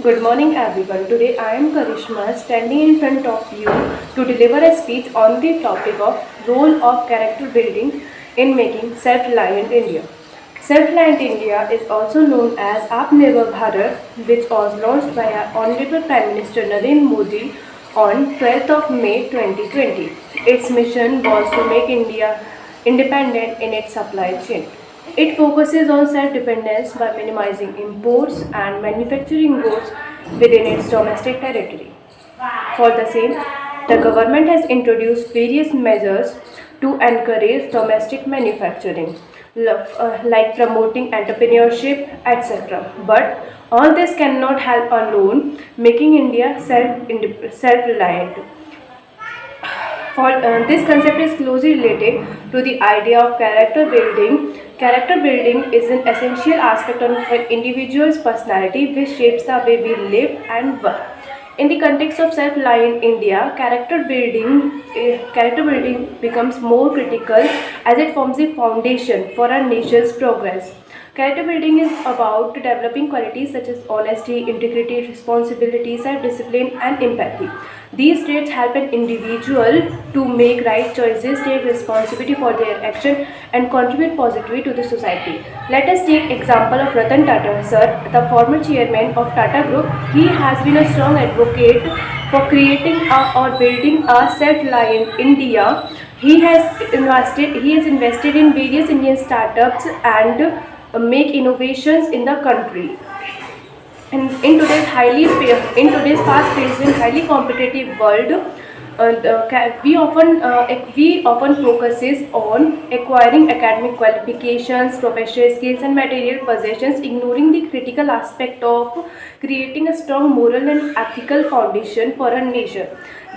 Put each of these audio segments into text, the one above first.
Good morning, everyone. Today I am Karishma standing in front of you to deliver a speech on the topic of role of character building in making self-reliant India. Self-reliant India is also known as Atmanirbhar Bharat, which was launched by our Honorable Prime Minister Narendra Modi on 12th of May 2020. Its mission was to make India independent in its supply chain. It focuses on self-dependence by minimizing imports and manufacturing goods within its domestic territory. For the same, the government has introduced various measures to encourage domestic manufacturing, like promoting entrepreneurship, etc. But all this cannot help alone making India self-reliant. This concept is closely related to the idea of character building. Character building is an essential aspect of an individual's personality which shapes the way we live and work. In the context of self-reliant India, character building becomes more critical as it forms the foundation for our nation's progress. Character building is about developing qualities such as honesty, integrity, responsibility, self discipline, and empathy. These traits help an individual to make right choices, take responsibility for their action, and contribute positively to the society. Let us take example of Ratan Tata, sir, the former chairman of Tata Group. He has been a strong advocate for creating or building a self-reliant India. He has invested in various Indian startups and make innovations in the country. And in today's fast-paced and highly competitive world, we often focuses on acquiring academic qualifications, professional skills, and material possessions, ignoring the critical aspect of creating a strong moral and ethical foundation for a nation.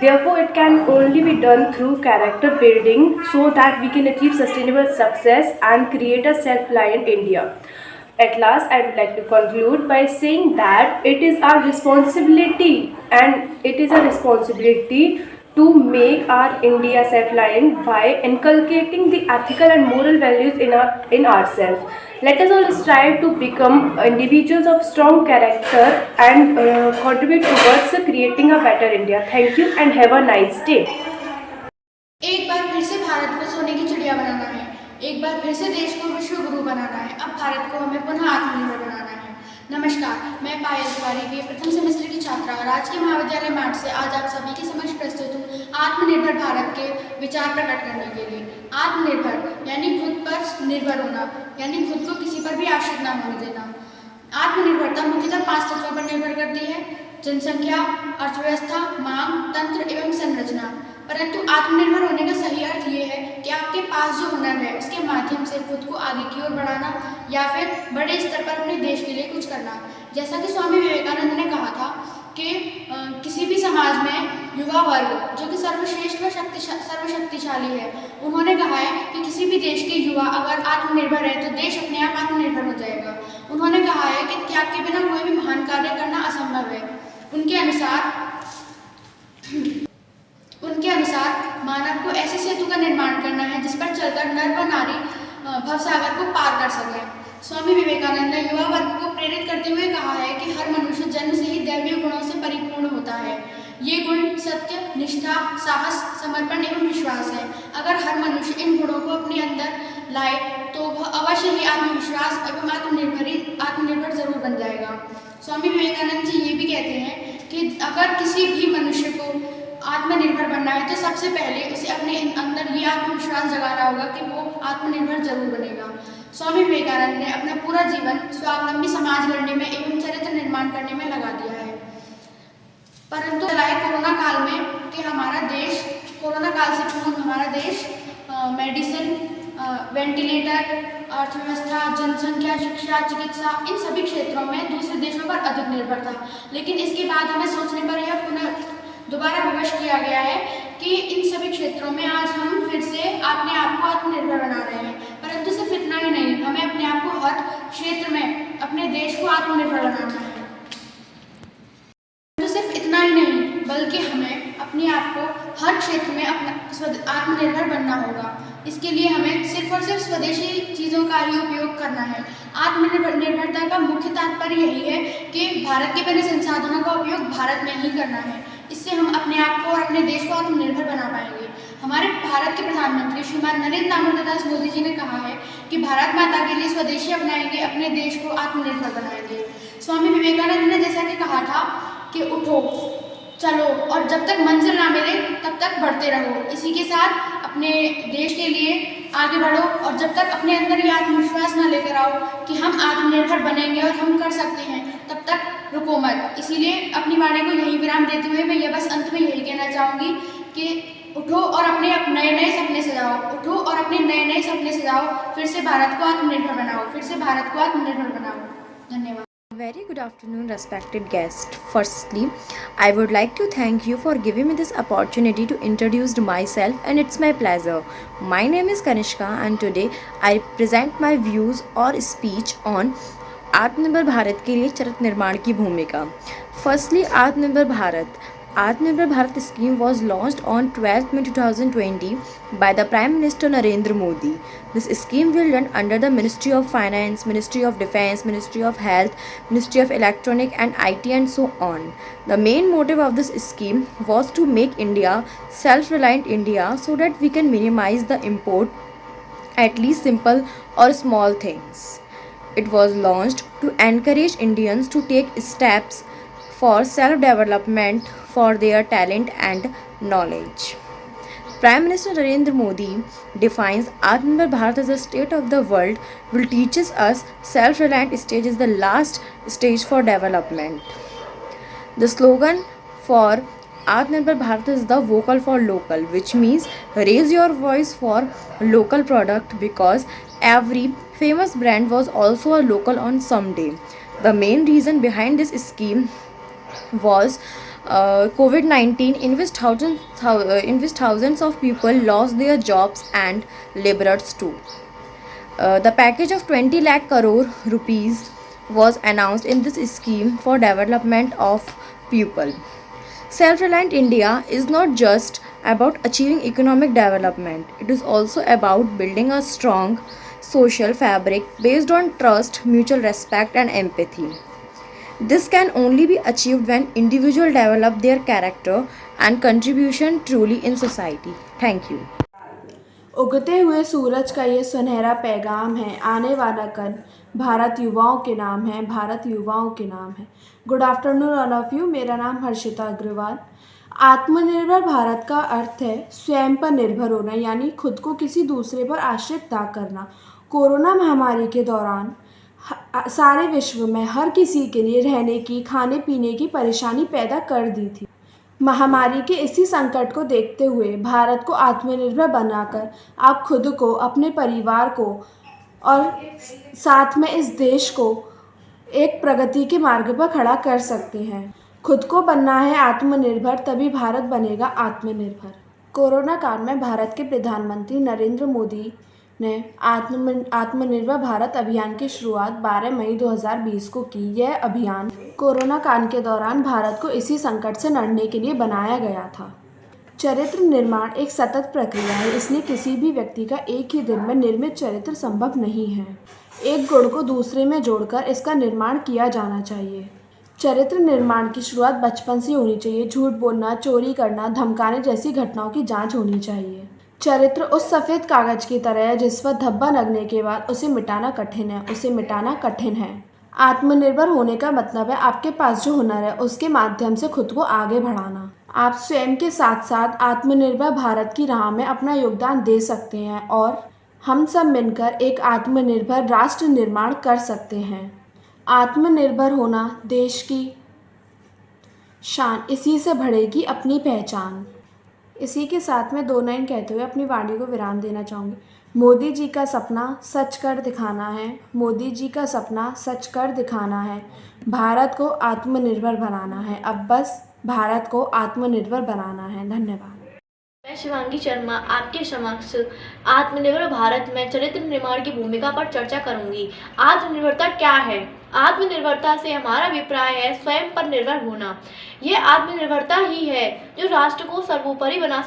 Therefore, it can only be done through character building so that we can achieve sustainable success and create a self-reliant India. At last, I would like to conclude by saying that it is our responsibility and it is a responsibility to make our India self-reliant by inculcating the ethical and moral values in ourselves. Let us all strive to become individuals of strong character and contribute towards creating a better India. Thank you and have a nice day. एक बार फिर से भारत को सोने की चिड़िया बनाना है। एक बार फिर से देश को विश्व गुरु बनाना है। अब भारत को हमें पुनः आत्मनिर्भर बनाना है। नमस्कार, मैं पायल तिवारी भी प्रथम सेमेस्टर की छात्रा राजकीय महाविद्यालय माट से आज आप सभी के समक्ष प्रस्तुत हूँ आत्मनिर्भर भारत के विचार प्रकट करने के लिए। आत्मनिर्भर यानी खुद पर निर्भर होना, यानी खुद को किसी पर भी आश्रित न होने देना। आत्मनिर्भरता मुख्यतः 5 तत्वों पर निर्भर करती है: जनसंख्या, अर्थव्यवस्था, मांग, तंत्र एवं संरचना। परंतु आत्मनिर्भर होने का सही अर्थ ये है कि आपके पास जो हुनर है उसके माध्यम से खुद को आगे की ओर बढ़ाना या फिर बड़े स्तर पर अपने देश के लिए कुछ करना। जैसा कि स्वामी विवेकानंद ने कहा था कि किसी भी समाज में युवा वर्ग जो कि सर्वश्रेष्ठ व सर्वशक्तिशाली है, उन्होंने कहा है कि किसी भी देश के युवा अगर आत्मनिर्भर है तो देश अपने आप आत्मनिर्भर हो जाएगा। उन्होंने कहा है कि त्याग के बिना कोई भी महान कार्य करना असंभव है। उनके अनुसार मानव को ऐसे सेतु का निर्माण करना है जिस पर चलकर नर व नारी भवसागर को पार कर सके। स्वामी विवेकानंद ने युवा वर्ग को प्रेरित करते हुए कहा है कि हर मनुष्य जन्म से ही दैवीय गुणों से परिपूर्ण होता है। ये गुण सत्य, निष्ठा, साहस, समर्पण एवं विश्वास है। अगर हर मनुष्य इन गुणों को अपने अंदर लाए तो वह अवश्य ही आत्मविश्वास एवं आत्मनिर्भर जरूर बन जाएगा। स्वामी विवेकानंद जी ये भी कहते हैं कि अगर किसी भी मनुष्य को आत्मनिर्भर बनना है तो सबसे पहले उसे अपने अंदर ये आत्मविश्वास जगाना होगा कि वो आत्मनिर्भर जरूर बनेगा। स्वामी विवेकानंद ने अपना पूरा जीवन स्वावलंबी समाज गढ़ने में एवं चरित्र निर्माण करने में लगा दिया है। परंतु कोरोना काल में कि कोरोना काल से पूर्व हमारा देश मेडिसिन, वेंटिलेटर, अर्थव्यवस्था, जनसंख्या, शिक्षा, चिकित्सा इन सभी क्षेत्रों में दूसरे देशों पर अधिक निर्भर था। लेकिन इसके बाद हमें सोचने पर यह दोबारा विवश किया गया है कि इन सभी क्षेत्रों में आज हम फिर से अपने आप को आत्मनिर्भर बना रहे हैं। परंतु सिर्फ इतना ही नहीं, हमें अपने आप को हर क्षेत्र में अपने देश को आत्मनिर्भर बनाना है। परंतु सिर्फ इतना ही नहीं, बल्कि हमें अपने आप को हर क्षेत्र में अपना आत्मनिर्भर बनना होगा। इसके लिए हमें सिर्फ और सिर्फ स्वदेशी चीज़ों का ही उपयोग करना है। आत्मनिर्भरता का मुख्य तात्पर्य यही है कि भारत के बने संसाधनों का उपयोग भारत में ही करना है। इससे हम अपने आप को और अपने देश को आत्मनिर्भर बना पाएंगे। हमारे भारत के प्रधानमंत्री श्रीमान नरेंद्र दामोदर दास मोदी जी ने कहा है कि भारत माता के लिए स्वदेशी अपनाएंगे, अपने देश को आत्मनिर्भर बनाएंगे। स्वामी विवेकानंद ने जैसा कि कहा था कि उठो, चलो और जब तक मंजिल ना मिले तब तक बढ़ते रहो। इसी के साथ अपने देश के लिए आगे बढ़ो और जब तक अपने अंदर ये आत्मविश्वास ना लेकर आओ कि हम आत्मनिर्भर बनेंगे और हम कर सकते हैं, तब तक रुको मत। इसीलिए अपनी वाणी को यही विराम देते हुए मैं बस अंत में यही कहना चाहूँगी कि उठो और अपने नए नए सपने सजाओ, उठो और अपने नए नए सपने सजाओ, फिर से भारत को आत्मनिर्भर बनाओ, फिर से भारत को आत्मनिर्भर बनाओ। धन्यवाद। Very good afternoon, respected guest. Firstly, I would like to thank you for giving me this opportunity to introduce myself, and it's my pleasure. My name is Kanishka, and today I present my views or speech on आत्मनिर्भर भारत के लिए चरित्र निर्माण की भूमिका. Firstly, Atmanirbhar Bharat scheme was launched on 12th May 2020 by the Prime Minister Narendra Modi. This scheme will run under the Ministry of Finance, Ministry of Defence, Ministry of Health, Ministry of Electronic and IT and so on. The main motive of this scheme was to make India self-reliant India so that we can minimize the import at least simple or small things. It was launched to encourage Indians to take steps for self-development for their talent and knowledge. Prime Minister Narendra Modi defines Atmanirbhar Bharat as a state of the world will teaches us self-reliant stage is the last stage for development. The slogan for Atmanirbhar Bharat is the vocal for local, which means raise your voice for local product because every famous brand was also a local on some day. The main reason behind this scheme was COVID-19 in which thousands of people lost their jobs and laborers too. The package of 20 lakh crore rupees was announced in this scheme for development of people. Self-reliant India is not just about achieving economic development. It is also about building a strong social fabric based on trust, mutual respect and empathy. This can only be achieved when individuals develop their character and contribution truly in society. Thank you. उगते हुए सूरज का ये सुनहरा पैगाम है, आने वाला कल भारत युवाओं के नाम है, भारत युवाओं के नाम है। Good afternoon all of you. मेरा नाम हर्षिता अग्रवाल। आत्मनिर्भर भारत का अर्थ है स्वयं पर निर्भर होना, यानी खुद को किसी दूसरे पर आश्रित ना करना। कोरोना महामारी के दौरान सारे विश्व में हर किसी के लिए रहने की, खाने पीने की परेशानी पैदा कर दी थी। महामारी के इसी संकट को देखते हुए भारत को आत्मनिर्भर बनाकर आप खुद को, अपने परिवार को और साथ में इस देश को एक प्रगति के मार्ग पर खड़ा कर सकते हैं। खुद को बनना है आत्मनिर्भर, तभी भारत बनेगा आत्मनिर्भर। कोरोना काल में भारत के प्रधानमंत्री नरेंद्र मोदी ने आत्मनिर्भर भारत अभियान की शुरुआत 12 मई 2020 को की। यह अभियान कोरोना काल के दौरान भारत को इसी संकट से लड़ने के लिए बनाया गया था। चरित्र निर्माण एक सतत प्रक्रिया है, इसलिए किसी भी व्यक्ति का एक ही दिन में निर्मित चरित्र संभव नहीं है। एक गुण को दूसरे में जोड़कर इसका निर्माण किया जाना चाहिए। चरित्र निर्माण की शुरुआत बचपन से होनी चाहिए। झूठ बोलना, चोरी करना, धमकाने जैसी घटनाओं की जांच होनी चाहिए। चरित्र उस सफ़ेद कागज़ की तरह है जिस पर धब्बा लगने के बाद उसे मिटाना कठिन है, उसे मिटाना कठिन है। आत्मनिर्भर होने का मतलब है आपके पास जो हुनर है उसके माध्यम से खुद को आगे बढ़ाना। आप स्वयं के साथ साथ आत्मनिर्भर भारत की राह में अपना योगदान दे सकते हैं और हम सब मिलकर एक आत्मनिर्भर राष्ट्र निर्माण कर सकते हैं। आत्मनिर्भर होना देश की शान, इसी से बढ़ेगी अपनी पहचान। इसी के साथ में 2 लाइन कहते हुए अपनी वाणी को विराम देना चाहूँगी। मोदी जी का सपना सच कर दिखाना है, मोदी जी का सपना सच कर दिखाना है, भारत को आत्मनिर्भर बनाना है। अब बस भारत को आत्मनिर्भर बनाना है। धन्यवाद। मैं शिवांगी शर्मा आपके समक्ष आत्मनिर्भर भारत में चरित्र निर्माण की भूमिका पर चर्चा करूंगी। आत्मनिर्भरता क्या है? आत्मनिर्भरता से हमारा अभिप्राय है स्वयं पर निर्भर होना। ये आत्मनिर्भरता ही है जो राष्ट्र को सर्वोपरि बना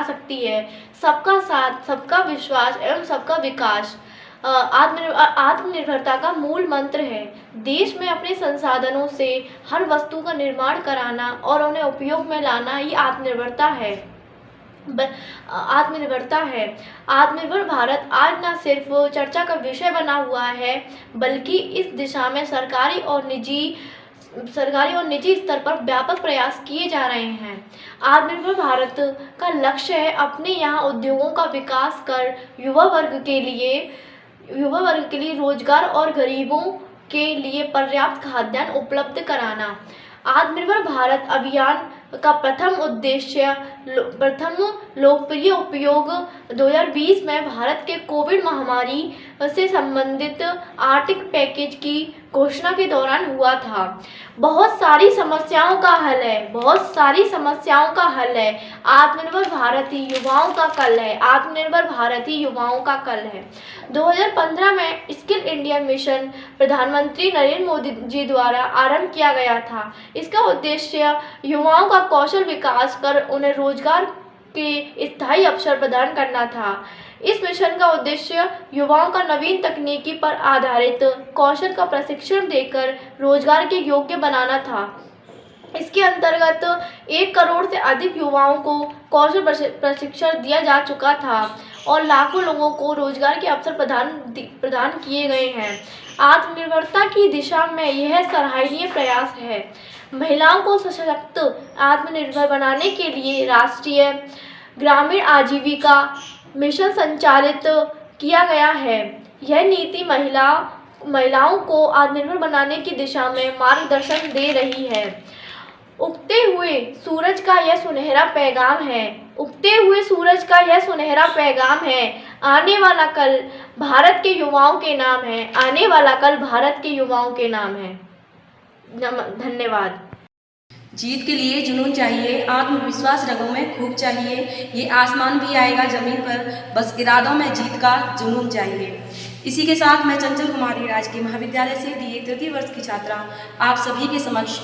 सकती है। सबका साथ, सबका विश्वास एवं सबका विकास आत्मनिर्भरता का मूल मंत्र है। देश में अपने संसाधनों से हर वस्तु का निर्माण कराना और उन्हें उपयोग में लाना ही आत्मनिर्भरता है। आत्मनिर्भर भारत आज न सिर्फ चर्चा का विषय बना हुआ है, बल्कि इस दिशा में सरकारी और निजी स्तर पर व्यापक प्रयास किए जा रहे हैं। आत्मनिर्भर भारत का लक्ष्य है अपने यहाँ उद्योगों का विकास कर युवा वर्ग के लिए रोजगार और गरीबों के लिए पर्याप्त खाद्यान्न उपलब्ध कराना। आत्मनिर्भर भारत अभियान का प्रथम लोकप्रिय उपयोग 2020 में भारत के कोविड महामारी से संबंधित आर्थिक पैकेज की घोषणा के दौरान हुआ था। बहुत सारी समस्याओं का हल है। आत्मनिर्भर भारत ही युवाओं का कल है। 2015 में स्किल इंडिया मिशन प्रधानमंत्री नरेंद्र मोदी जी द्वारा आरंभ किया गया था। इसका उद्देश्य युवाओं का कौशल विकास कर उन्हें रोजगार के स्थायी अवसर प्रदान करना था। इस मिशन का उद्देश्य युवाओं का नवीन तकनीकी पर आधारित कौशल का प्रशिक्षण देकर रोजगार के योग्य बनाना था। इसके अंतर्गत 1 करोड़ से अधिक युवाओं को कौशल प्रशिक्षण दिया जा चुका था और लाखों लोगों को रोजगार के अवसर प्रदान किए गए हैं। आत्मनिर्भरता की दिशा में यह सराहनीय प्रयास है। महिलाओं को सशक्त आत्मनिर्भर बनाने के लिए राष्ट्रीय ग्रामीण आजीविका मिशन संचालित किया गया है। यह नीति महिलाओं को आत्मनिर्भर बनाने की दिशा में मार्गदर्शन दे रही है। उगते हुए सूरज का यह सुनहरा पैगाम है। आने वाला कल भारत के युवाओं के नाम है। धन्यवाद। जीत के लिए जुनून चाहिए, आत्मविश्वास रगों में खूब चाहिए। ये आसमान भी आएगा ज़मीन पर, बस इरादों में जीत का जुनून चाहिए। इसी के साथ मैं चंचल कुमारी राजकीय महाविद्यालय से BA तृतीय वर्ष की छात्रा आप सभी के समक्ष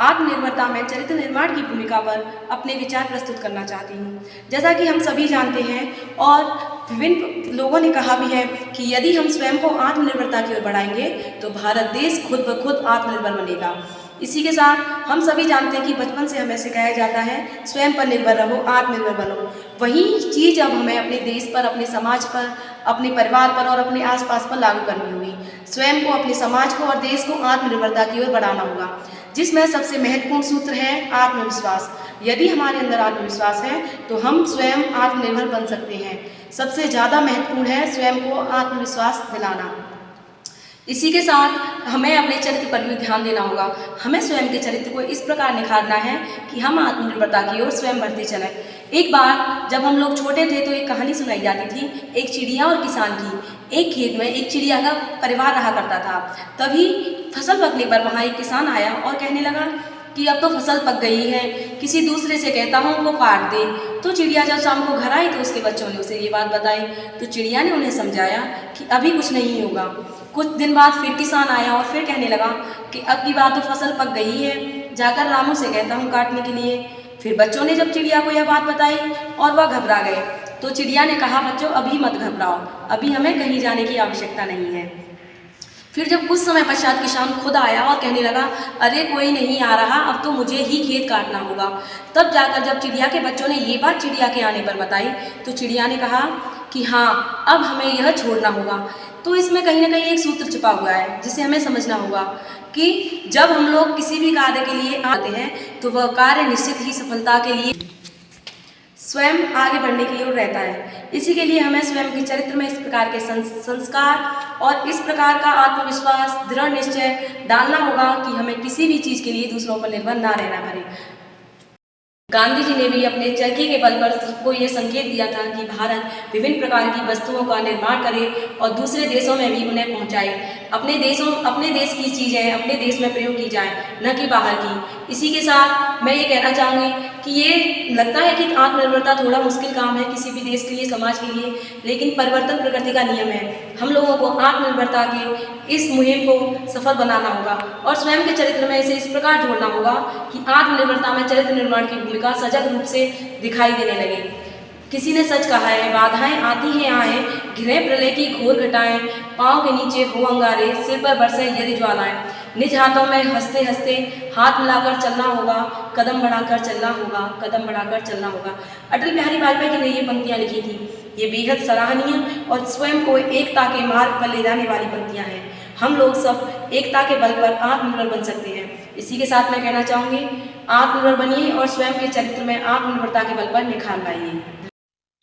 आत्मनिर्भरता में चरित्र निर्माण की भूमिका पर अपने विचार प्रस्तुत करना चाहती हूँ। जैसा कि हम सभी जानते हैं और विभिन्न लोगों ने कहा भी है कि यदि हम स्वयं को आत्मनिर्भरता की ओर बढ़ाएंगे तो भारत देश खुद ब खुद आत्मनिर्भर बनेगा। इसी के साथ हम सभी जानते हैं कि बचपन से हमें सिखाया जाता है स्वयं पर निर्भर रहो, आत्मनिर्भर बनो। वही चीज़ अब हमें अपने देश पर, अपने समाज पर, अपने परिवार पर और अपने आसपास पर लागू करनी होगी। स्वयं को, अपने समाज को और देश को आत्मनिर्भरता की ओर बढ़ाना होगा, जिसमें सबसे महत्वपूर्ण सूत्र है आत्मविश्वास। यदि हमारे अंदर आत्मविश्वास है तो हम स्वयं आत्मनिर्भर बन सकते हैं। सबसे ज़्यादा महत्वपूर्ण है स्वयं को आत्मविश्वास दिलाना। इसी के साथ हमें अपने चरित्र पर भी ध्यान देना होगा। हमें स्वयं के चरित्र को इस प्रकार निखारना है कि हम आत्मनिर्भरता की ओर स्वयं बढ़ते चलें। एक बार जब हम लोग छोटे थे तो एक कहानी सुनाई जाती थी, एक चिड़िया और किसान की। एक खेत में एक चिड़िया का परिवार रहा करता था। तभी फसल पकने पर वहाँ एक किसान आया और कहने लगा कि अब तो फसल पक गई है, किसी दूसरे से कहता हूँ वो काट दे। तो चिड़िया जब शाम को घर आई तो उसके बच्चों ने उसे ये बात बताई। तो चिड़िया ने उन्हें समझाया कि अभी कुछ नहीं होगा। कुछ दिन बाद फिर किसान आया और फिर कहने लगा कि अब की बात तो फसल पक गई है, जाकर रामू से कहता हूँ काटने के लिए। फिर बच्चों ने जब चिड़िया को यह बात बताई और वह घबरा गए। तो चिड़िया ने कहा, बच्चों अभी मत घबराओ, अभी हमें कहीं जाने की आवश्यकता नहीं है। फिर जब कुछ समय पश्चात किसान खुद आया और कहने लगा, अरे कोई नहीं आ रहा, अब तो मुझे ही खेत काटना होगा। तब जाकर जब चिड़िया के बच्चों ने ये बात चिड़िया के आने पर बताई तो चिड़िया ने कहा कि हाँ, अब हमें यह छोड़ना होगा। तो इसमें कहीं ना कहीं एक सूत्र छुपा हुआ है जिसे हमें समझना होगा कि जब हम लोग किसी भी कार्य के लिए आते हैं तो वह कार्य निश्चित ही सफलता के लिए स्वयं आगे बढ़ने की ओर रहता है। इसी के लिए हमें स्वयं के चरित्र में इस प्रकार के संस्कार और इस प्रकार का आत्मविश्वास, दृढ़ निश्चय डालना होगा कि हमें किसी भी चीज़ के लिए दूसरों पर निर्भर ना रहना पड़े। गांधी जी ने भी अपने चरखी के बल पर सबको ये संकेत दिया था कि भारत विभिन्न प्रकार की वस्तुओं का निर्माण करे और दूसरे देशों में भी उन्हें पहुंचाए। अपने देश की चीज़ें अपने देश में प्रयोग की जाए, न कि बाहर की। इसी के साथ मैं ये कहना चाहूँगी कि ये लगता है कि आत्मनिर्भरता थोड़ा मुश्किल काम है किसी भी देश के लिए, समाज के लिए, लेकिन परिवर्तन प्रकृति का नियम है। हम लोगों को आत्मनिर्भरता के इस मुहिम को सफल बनाना होगा और स्वयं के चरित्र में इसे इस प्रकार जोड़ना होगा कि आत्मनिर्भरता में चरित्र निर्माण की भूमिका सजग रूप से दिखाई देने लगे। किसी ने सच कहा है, बाधाएं आती हैं आए, घिरे प्रलय की घोर घटाएं, पाँव के नीचे हो अंगारे, सिर पर बरसे यदि ज्वालाएं। निज हाथों में हंसते हंसते हाथ मिलाकर चलना होगा, कदम बढ़ाकर चलना होगा, कदम बढ़ाकर चलना होगा। अटल बिहारी वाजपेयी जी ने ये पंक्तियाँ लिखी थी। ये बेहद सराहनीय और स्वयं को एकता के मार्ग पर ले जाने वाली पंक्तियाँ हैं। हम लोग सब एकता के बल पर आत्मनिर्भर बन सकते हैं। इसी के साथ मैं कहना चाहूँगी, आत्मनिर्भर बनिए और स्वयं के चरित्र में आत्मनिर्भरता के बल पर निखार लाइए।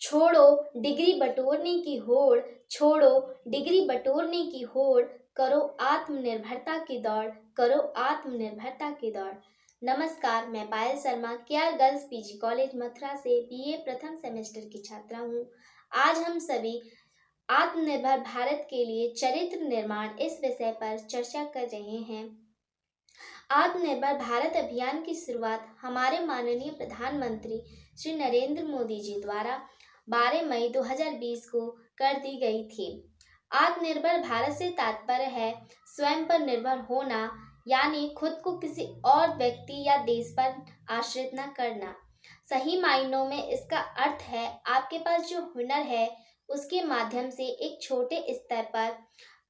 छोड़ो डिग्री बटोरने की होड़, छोड़ो डिग्री बटोरने की होड़, करो आत्मनिर्भरता की दौड़, करो आत्मनिर्भरता की दौड़। नमस्कार, मैं Payal Sharma KR girls PG college Mathura से बीए प्रथम सेमेस्टर की छात्रा हूँ। आज हम सभी आत्मनिर्भर भारत के लिए चरित्र निर्माण इस विषय पर चर्चा कर रहे हैं। आत्मनिर्भर भारत अभियान की शुरुआत हमारे माननीय प्रधानमंत्री श्री नरेंद्र मोदी जी द्वारा 12 मई 2020 को कर दी गई थी। आत्मनिर्भर भारत से तात्पर्य है स्वयं पर निर्भर होना, यानी खुद को किसी और व्यक्ति या देश पर आश्रित न करना। सही मायनों में इसका अर्थ है आपके पास जो हुनर है उसके माध्यम से एक छोटे स्तर पर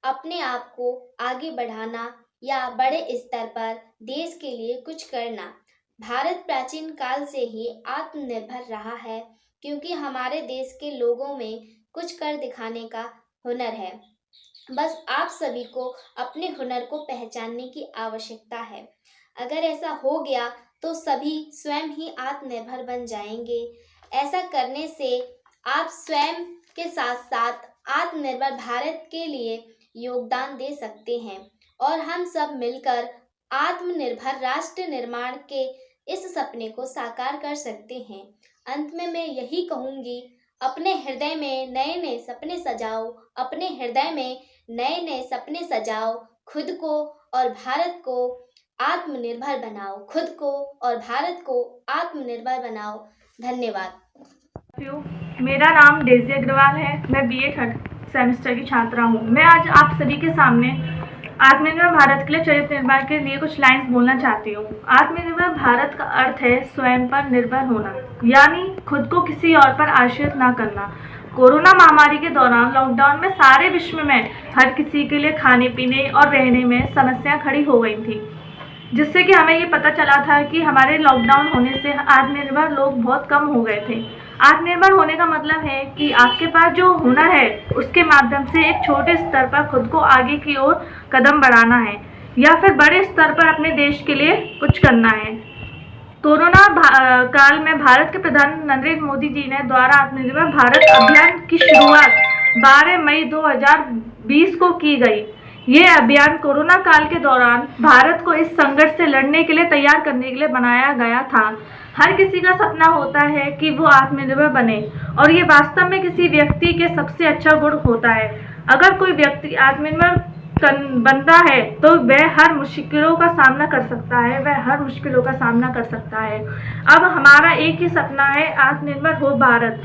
अपने आप को आगे बढ़ाना या बड़े स्तर पर देश के लिए कुछ करना। भारत प्राचीन काल से ही आत्मनिर्भर रहा है क्योंकि हमारे देश के लोगों में कुछ कर दिखाने का हुनर है। बस आप सभी को अपने हुनर को पहचानने की आवश्यकता है। अगर ऐसा हो गया तो सभी स्वयं ही आत्मनिर्भर बन जाएंगे। ऐसा करने से आप स्वयं के साथ साथ आत्मनिर्भर भारत के लिए योगदान दे सकते हैं और हम सब मिलकर आत्मनिर्भर राष्ट्र निर्माण के इस सपने को साकार कर सकते हैं। अंत में मैं यही कहूँगी, अपने हृदय में नए नए सपने सजाओ, अपने हृदय में नए नए सपने सजाओ, खुद को और भारत को आत्मनिर्भर बनाओ, खुद को और भारत को आत्मनिर्भर बनाओ। धन्यवाद। मेरा नाम डेजी अग्रवाल है। मैं बीए थर्ड सेमेस्टर की छात्रा हूँ। मैं आज आप सभी के सामने आत्मनिर्भर भारत के लिए चरित्र निर्माण के लिए कुछ लाइन्स बोलना चाहती हूँ। आत्मनिर्भर भारत का अर्थ है स्वयं पर निर्भर होना, यानी खुद को किसी और पर आश्रित ना करना। कोरोना महामारी के दौरान लॉकडाउन में सारे विश्व में हर किसी के लिए खाने पीने और रहने में समस्याएं खड़ी हो गई थी, जिससे कि हमें ये पता चला था कि हमारे लॉकडाउन होने से आत्मनिर्भर लोग बहुत कम हो गए थे। आत्मनिर्भर होने का मतलब है कि आपके पास जो हुनर है उसके माध्यम से एक छोटे स्तर पर खुद को आगे की ओर कदम बढ़ाना है या फिर बड़े स्तर पर अपने देश के लिए कुछ करना है। कोरोना काल में भारत के प्रधानमंत्री नरेंद्र मोदी जी ने द्वारा आत्मनिर्भर भारत अभियान की शुरुआत 12 मई 2020 को की गई। ये अभियान कोरोना काल के दौरान भारत को इस संकट से लड़ने के लिए तैयार करने के लिए बनाया गया था। हर किसी का सपना होता है कि वो आत्मनिर्भर बने और ये वास्तव में किसी व्यक्ति के सबसे अच्छा गुण होता है। अगर कोई व्यक्ति आत्मनिर्भर बनता है तो वह हर मुश्किलों का सामना कर सकता है, अब हमारा एक ही सपना है, आत्मनिर्भर हो भारत।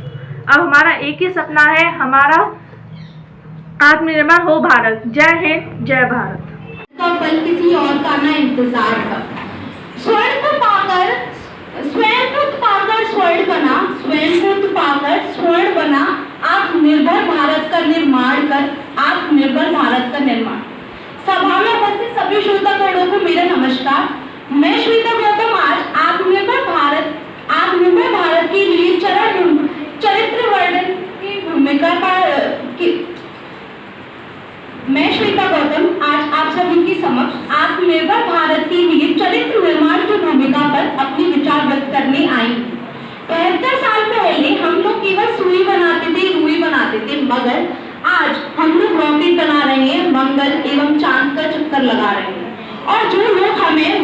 अब हमारा एक ही सपना है, हमारा आत्मनिर्भर हो भारत। जय हिंद, जय भारत। का फल किसी और का ना इंतजार था। स्वर्ण को पाकर स्वयं को पाकर स्वर्ण बना, स्वयं को पाकर स्वर्ण बना, आत्मनिर्भर भारत का निर्माण कर, आत्मनिर्भर भारत का निर्माण। सभा में उपस्थित सभी श्रोतागणों को मेरा नमस्कार। मैं श्वेता गौतम आज आत्मनिर्भर भारत के लिए चरित्र वर्णन की भूमिका मैं श्वेता गौतम आज आप सभी के समक्ष आत्मनिर्भर भारत के लिए चरित्र निर्माण की भूमिका पर अपने विचार व्यक्त करने आई। 75 साल पहले हम लोग केवल सुई बनाते थे, रुई बनाते थे, मगर आज हम लोग रॉकेट बना रहे हैं, मंगल एवं चांद का चक्कर लगा रहे हैं। और जो लोग हमें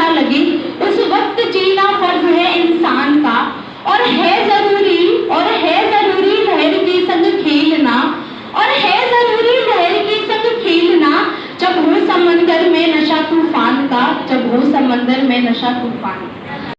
प्यासा लगी, उस वक्त जीना फर्ज है इंसान का। और है जरूरी लहर के संग खेलना, और है जरूरी लहर के संग खेलना, जब हो समंदर में नशा तूफान का, जब हो समंदर में नशा तूफान का।